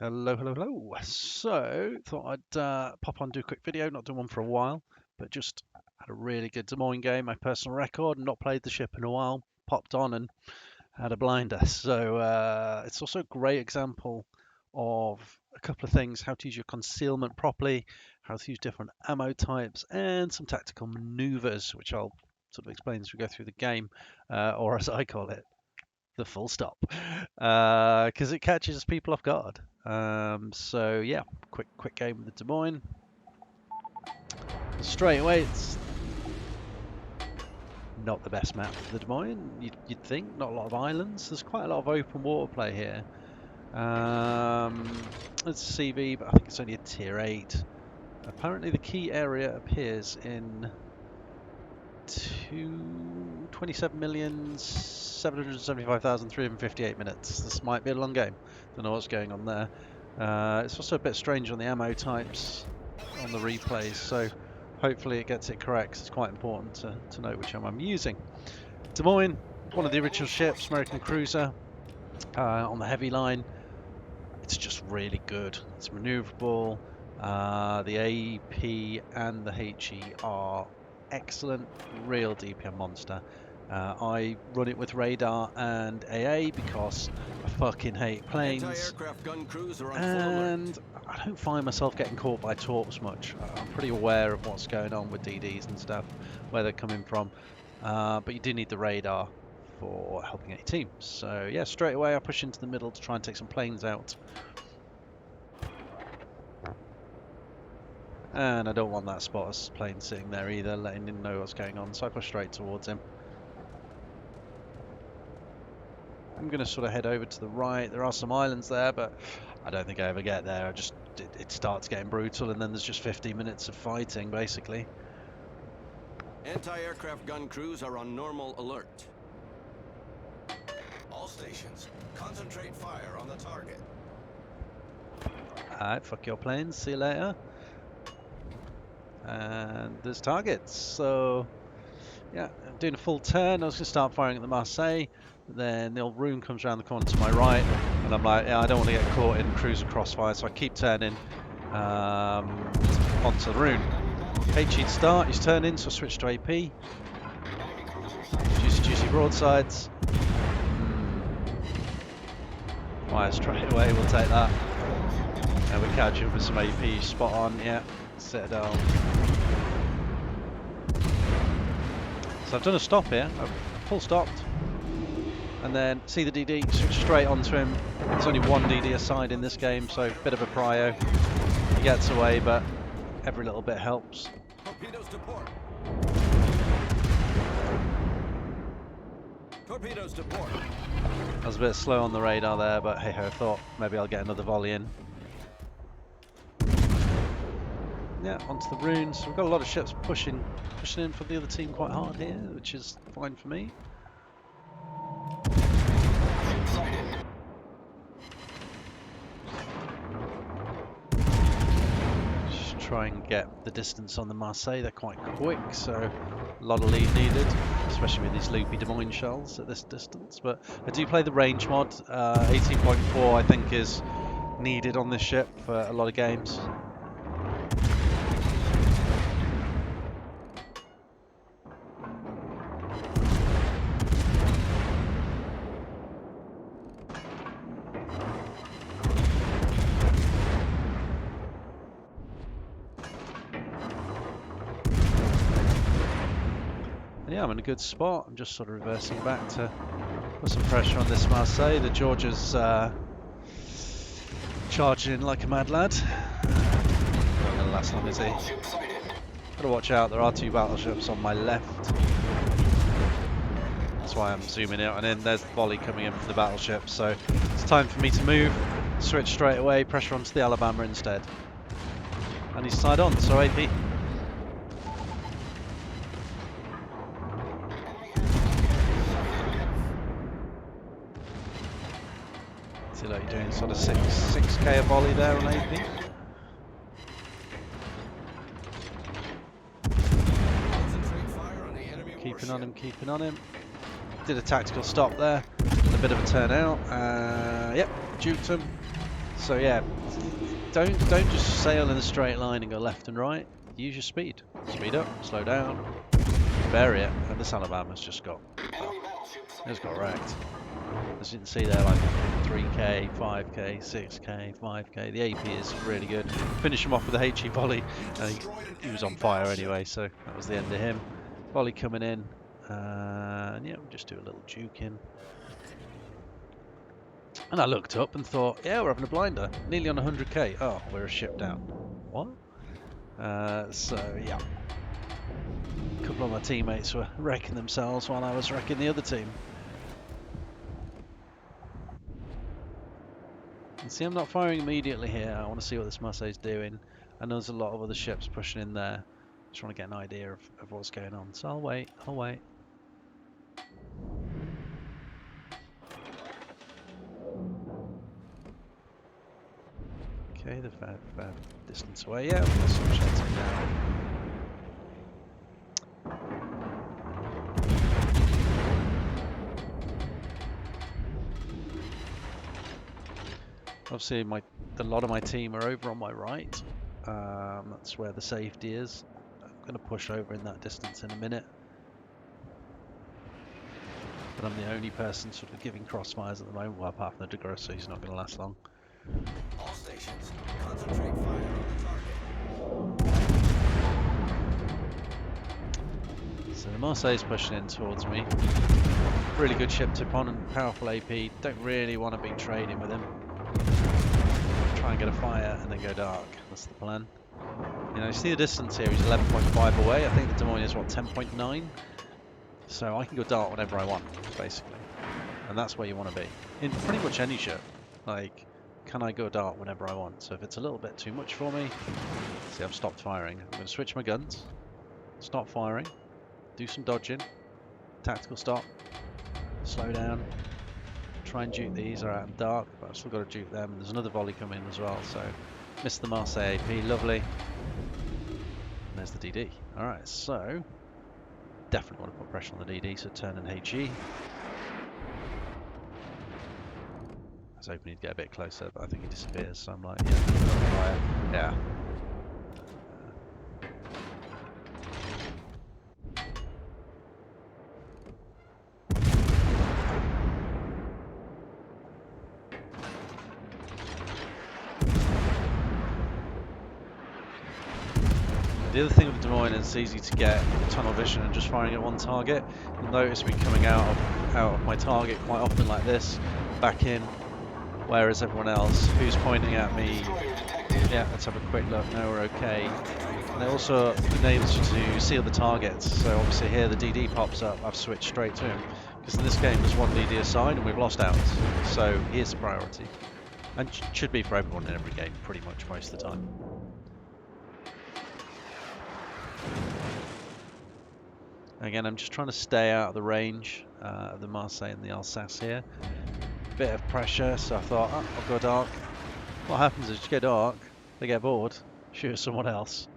Hello, hello, hello. So, thought I'd pop on and do a quick video. Not done one for a while, but just had a really good Des Moines game, my personal record. Not played the ship in a while. Popped on and had a blinder. So it's also a great example of a couple of things: how to use your concealment properly, how to use different ammo types, and some tactical maneuvers, which I'll sort of explain as we go through the game, or as I call it, the full stop, because it catches people off guard. So yeah, quick game with the Des Moines. Straight away, it's not the best map for the Des Moines. You'd think, not a lot of islands. There's quite a lot of open water play here. It's a CV, but I think it's only a tier 8. Apparently the key area appears in 27,775,358 minutes. This might be a long game. Don't know what's going on there. It's also a bit strange on the ammo types on the replays, so hopefully it gets it correct. It's quite important to know which ammo I'm using. Des Moines, one of the original ships, American cruiser, on the heavy line. It's just really good. It's maneuverable. The AP and the HE are excellent, real DPM monster. I run it with radar and AA because I fucking hate planes, and I don't find myself getting caught by torps much. I'm pretty aware of what's going on with DDs and stuff, where they're coming from, but you do need the radar for helping any teams. So yeah, straight away I push into the middle to try and take some planes out. And I don't want that spotter's plane sitting there either, letting him know what's going on, so I push straight towards him. I'm going to sort of head over to the right. There are some islands there, but I don't think I ever get there. It starts getting brutal, and then there's just 15 minutes of fighting, basically. Anti-aircraft gun crews are on normal alert. All stations, concentrate fire on the target. Alright, fuck your planes. See you later. And there's targets, so yeah, I'm doing a full turn. I was going to start firing at the Marseille, then the old rune comes around the corner to my right, and I'm like, yeah, I don't want to get caught in cruiser crossfire, so I keep turning onto the rune. HE'd start, he's turning, so I switch to AP. Juicy broadsides. Fire straight away, we'll take that. And we catch him with some AP, spot on, yeah. Set it down. So I've done a stop here. I've full stopped, and then see the DD, switch straight onto him. There's only one DD aside in this game, so a bit of a prio. He gets away, but every little bit helps. Torpedoes to port. Torpedoes to port. I was a bit slow on the radar there, but hey ho, I thought maybe I'll get another volley in. Yeah, onto the runes. So we've got a lot of ships pushing in for the other team quite hard here, which is fine for me. Just try and get the distance on the Marseille. They're quite quick, so a lot of lead needed, especially with these loopy Des Moines shells at this distance. But I do play the range mod. 18.4 I think is needed on this ship for a lot of games. Yeah, I'm in a good spot. I'm just sort of reversing back to put some pressure on this Marseille. The Georgia's charging in like a mad lad. Not going to last long, is he? Gotta watch out, there are 2 battleships on my left. That's why I'm zooming out and in. There's the volley coming in from the battleship, so it's time for me to move. Switch straight away, pressure onto the Alabama instead. And he's side on, so AP. See like you're doing sort of 6k a volley there on AP. Keeping on him. Did a tactical stop there. A bit of a turn out. Yep, juked him. So yeah, don't just sail in a straight line and go left and right. Use your speed. Speed up, slow down, vary it. And this Alabama's just got, it's got wrecked. As you can see there, like 3k, 5k, 6k, 5k. The AP is really good. Finish him off with a HE volley. He was on fire anyway, so that was the end of him. Volley coming in. And yeah, we'll just do a little juking. And I looked up and thought, yeah, we're having a blinder. Nearly on 100k. Oh, we're a ship down. What? So yeah. A couple of my teammates were wrecking themselves while I was wrecking the other team. And see, I'm not firing immediately here. I want to see what this Marseille's doing. I know there's a lot of other ships pushing in there. Just want to get an idea of what's going on. So I'll wait. Okay, the fair distance away. Yeah, we've got some shots in now. Obviously, a lot of my team are over on my right. That's where the safety is. I'm going to push over in that distance in a minute. But I'm the only person sort of giving crossfires at the moment. Well, apart from the Degrassi, so he's not going to last long. All stations, concentrate fire on the target. So the Marseille's pushing in towards me. Really good ship tip on and powerful AP. Don't really want to be trading with him. Try and get a fire and then go dark. That's the plan. You know, you see the distance here. He's 11.5 away. I think the Des Moines is what, 10.9. So I can go dark whenever I want, basically. And that's where you want to be in pretty much any ship. Like, can I go dark whenever I want? So if it's a little bit too much for me, see, I've stopped firing. I'm going to switch my guns, stop firing, do some dodging, tactical stop, slow down, try and juke these. Alright, I'm dark, but I've still got to juke them. There's another volley coming as well, so missed the Marseille AP, lovely. And there's the DD. Alright, so definitely want to put pressure on the DD, so turn in HE. I was hoping he'd get a bit closer, but I think he disappears, so I'm like, yeah. The other thing with Des Moines is it's easy to get tunnel vision and just firing at one target. You'll notice me coming out of my target quite often like this, back in, whereas everyone else who's pointing at me, yeah, let's have a quick look, no, we're okay. And it also enables you to seal the targets, so obviously here the DD pops up, I've switched straight to him, because in this game there's one DD aside and we've lost out, so he is the priority. And should be for everyone in every game, pretty much most of the time. Again, I'm just trying to stay out of the range of the Marseille and the Alsace here. Bit of pressure, so I thought, oh, I'll go dark. What happens is you go dark, they get bored, shoot at someone else,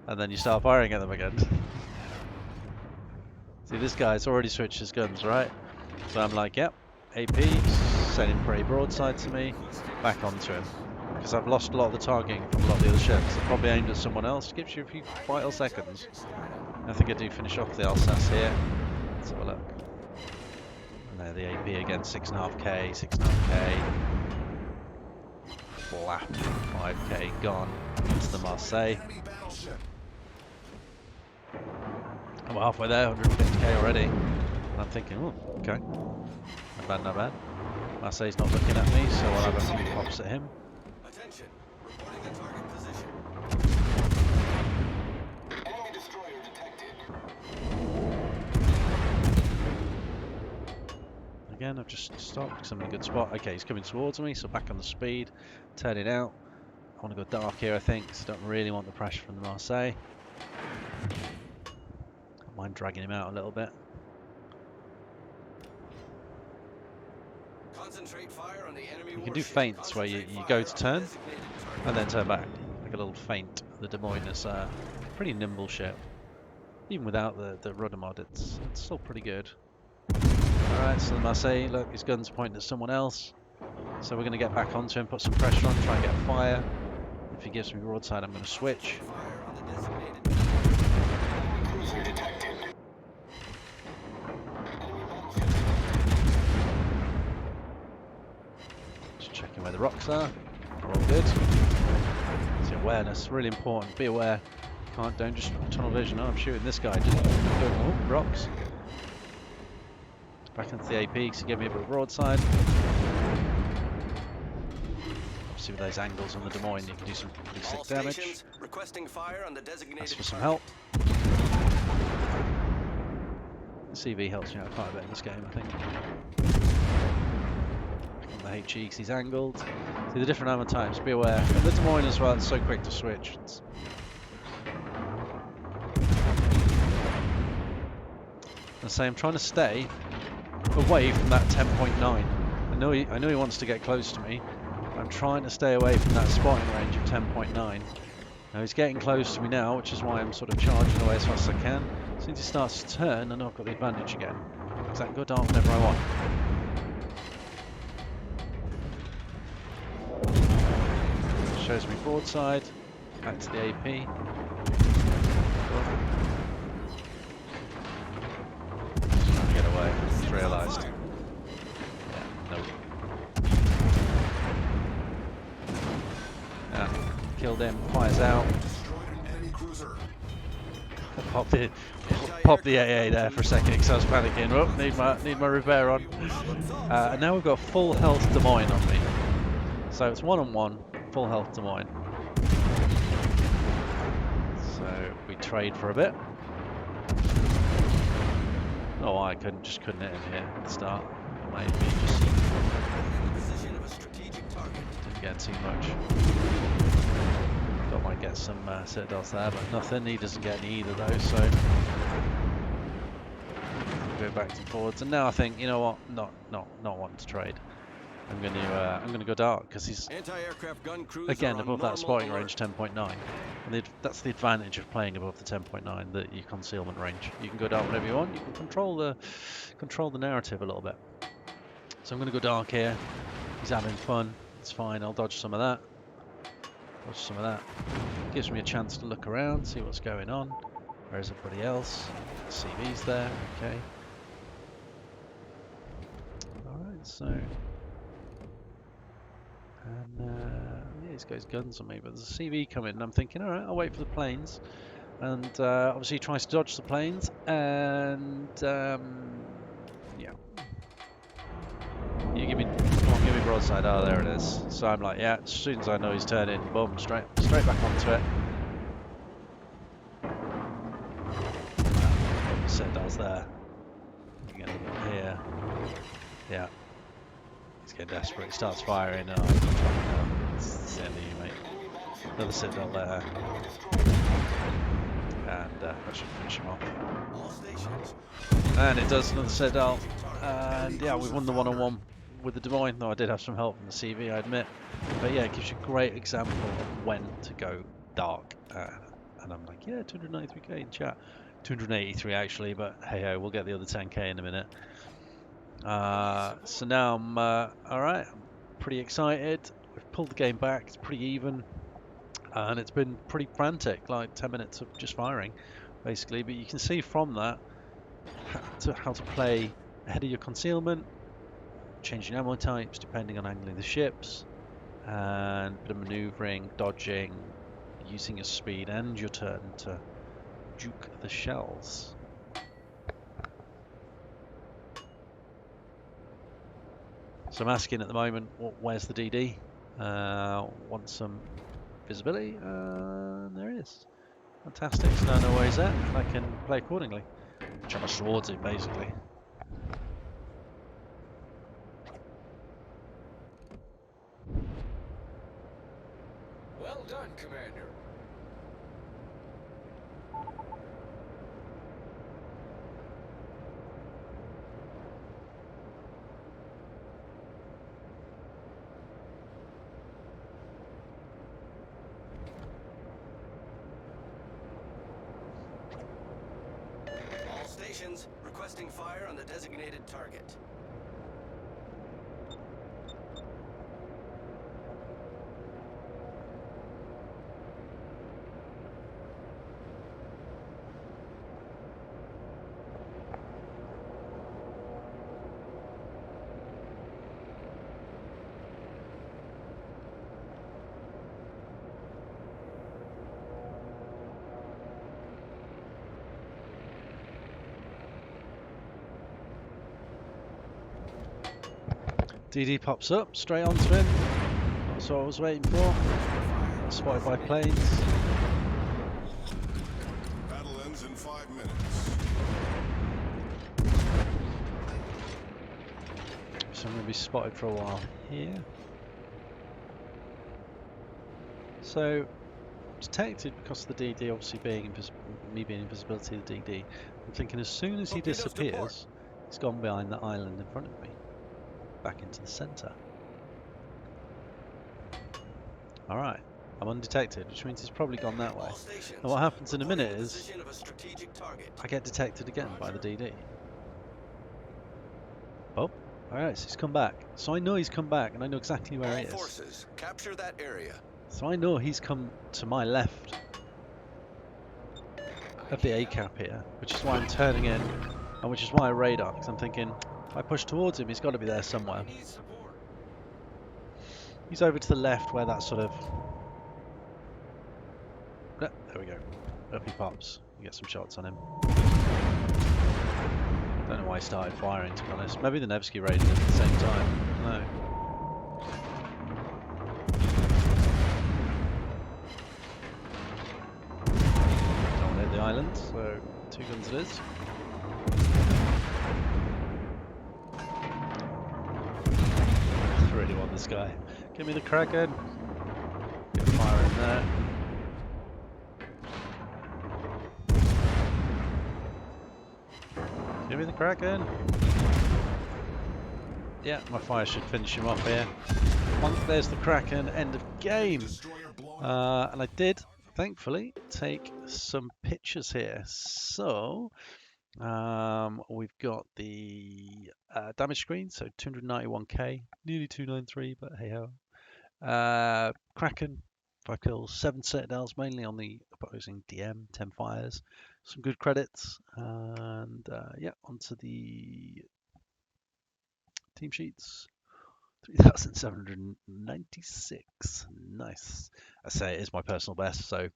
and then you start firing at them again. See, this guy's already switched his guns, right? So I'm like, yep, AP, sending pretty broadside to me, back onto him. Because I've lost a lot of the targeting from a lot of the other ships. I probably aimed at someone else, gives you a few vital seconds. I think I do finish off the Alsace here. Let's have a look. And there the AP again, 6.5k, 6.5k. Flap, 5k gone into the Marseille. I'm halfway there, 150k already. And I'm thinking, oh, okay. Not bad, not bad. Marseille's not looking at me, so I'll have a few pops at him. Attention, reporting the target position. Enemy destroyer detected. Again, I've just stopped because I'm in a good spot. Okay, he's coming towards me, so back on the speed, turning out. I want to go dark here, I think, because I don't really want the pressure from the Marseille. Don't mind dragging him out a little bit. Concentrate fire on the enemy. You can do feints where you go to turn and then turn back, like a little feint. The Des Moines is a pretty nimble ship. Even without the rudder mod, it's still pretty good. Alright, so the Marseille, look, his gun's pointing at someone else. So we're going to get back onto him, put some pressure on, try and get fire. If he gives me broadside, I'm going to switch. Fire on the designated Cruiser detected. Just checking where the rocks are. We're all good. See, awareness, really important. Be aware. Don't just tunnel vision. Oh, I'm shooting this guy. Just oh, rocks. Back into the AP because he gave me a bit of broadside. Obviously, with those angles on the Des Moines, you can do some pretty sick damage. stations requesting fire on the designated Ask for some target. help. The CV helps me out quite a bit in this game, I think. On the HE because he's angled. See the different ammo types, be aware. And the Des Moines as well, it's so quick to switch. I'm trying to stay away from that 10.9. I know he wants to get close to me. I'm trying to stay away from that spotting range of 10.9. Now he's getting close to me now, which is why I'm sort of charging away as fast as I can. As soon as he starts to turn, I know I've got the advantage again, because I can go down whenever I want. Shows me broadside, back to the AP. Just trying to get away, just realised. Yeah, nope. Yeah, killed him, fires out. Destroyed an enemy cruiser. Pop the AA there for a second because I was panicking. Oh, need my repair on. And now we've got full health Des Moines on me. So it's 1-on-1, full health Des Moines. So we trade for a bit. Oh, I just couldn't hit him here at the start. Maybe just Position of a strategic target. didn't get too much. Thought I might get some citadels there, but nothing. He doesn't get any either though, so go back and forwards. And now I think, you know what, not wanting to trade. I'm going to go dark because he's Anti-aircraft gun crews again are on above that normal spotting alert. range 10.9, and that's the advantage of playing above the 10.9, that your concealment range. You can go dark whenever you want. You can control the narrative a little bit. So I'm going to go dark here. He's having fun. It's fine. I'll dodge some of that. Dodge some of that. Gives me a chance to look around, see what's going on. Where's everybody else? CV's there. Okay. All right. So. And yeah, he's got his guns on me, but there's a CV coming, and I'm thinking, all right, I'll wait for the planes. And obviously he tries to dodge the planes, and yeah. You give me broadside. Oh, there it is. So I'm like, yeah. As soon as I know he's turning, boom, straight back onto it. Citadel's there. Again, here. Yeah. He's getting desperate. He starts firing. Oh, it's the end of you, mate. Another citadel there. And that should finish him off. All stations. And it does, another citadel. And yeah, we won the 1-on-1 with the Des Moines. Though I did have some help from the CV, I admit. But yeah, it gives you a great example of when to go dark. And I'm like, yeah, 293k in chat. 283 actually, but hey ho, we'll get the other 10k in a minute. So now I'm alright, I'm pretty excited. We've pulled the game back, it's pretty even, and it's been pretty frantic, like 10 minutes of just firing basically. But you can see from that how to play ahead of your concealment, changing ammo types depending on angling the ships, and a bit of manoeuvring, dodging, using your speed and your turn to juke the shells. So I'm asking at the moment, where's the DD? Want some visibility? There it is. Fantastic. So now I know where he's at, and I can play accordingly. Charge towards him, basically. Well done, Commander. All stations requesting fire on the designated target. DD pops up, straight onto him. That's what I was waiting for. Spotted by planes. Battle ends in 5 minutes. So I'm going to be spotted for a while here. So, detected because of the DD obviously being me being invisibility of the DD. I'm thinking as soon as he Torpedoes disappears, depart. he's gone behind the island in front of me. Back into the centre. Alright, I'm undetected, which means he's probably gone that way. All stations. And what happens in a Reporting minute the is, position of a strategic target. I get detected again by the DD. Oh, alright, so he's come back. So I know he's come back, and I know exactly where he All is. forces, capture that area. So I know he's come to my left of the A-cap here, which is why I'm turning in, and which is why I radar, because I'm thinking, if I push towards him, he's got to be there somewhere. He's over to the left where that sort of... There we go. Up he pops. You get some shots on him. Don't know why he started firing, to be honest. Maybe the Nevsky raided him at the same time. I don't know. Don't want to hit the island, so 2 guns it is. I really want this guy. Give me the Kraken. Get fire in there. Give me the Kraken. Yeah, my fire should finish him off here. There's the Kraken, end of game. Destroyer blown up. And I did, thankfully, take some pictures here. So, we've got the damage screen, so 291k, nearly 293, but hey ho. Kraken, 5 kills, 7 citadels, mainly on the opposing DM, 10 fires, some good credits, and yeah, onto the team sheets. 3,796. Nice. I say it is my personal best, so.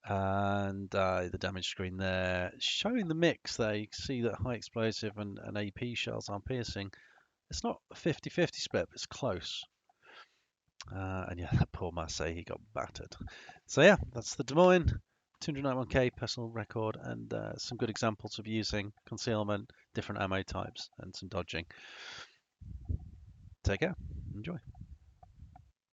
And the damage screen there showing the mix there. You can see that high explosive and AP shells are piercing. It's not a 50-50 split, but it's close. And yeah, that poor Marseille, he got battered. So yeah, that's the Des Moines 291k personal record, and some good examples of using concealment, different ammo types, and some dodging. Take care. Enjoy.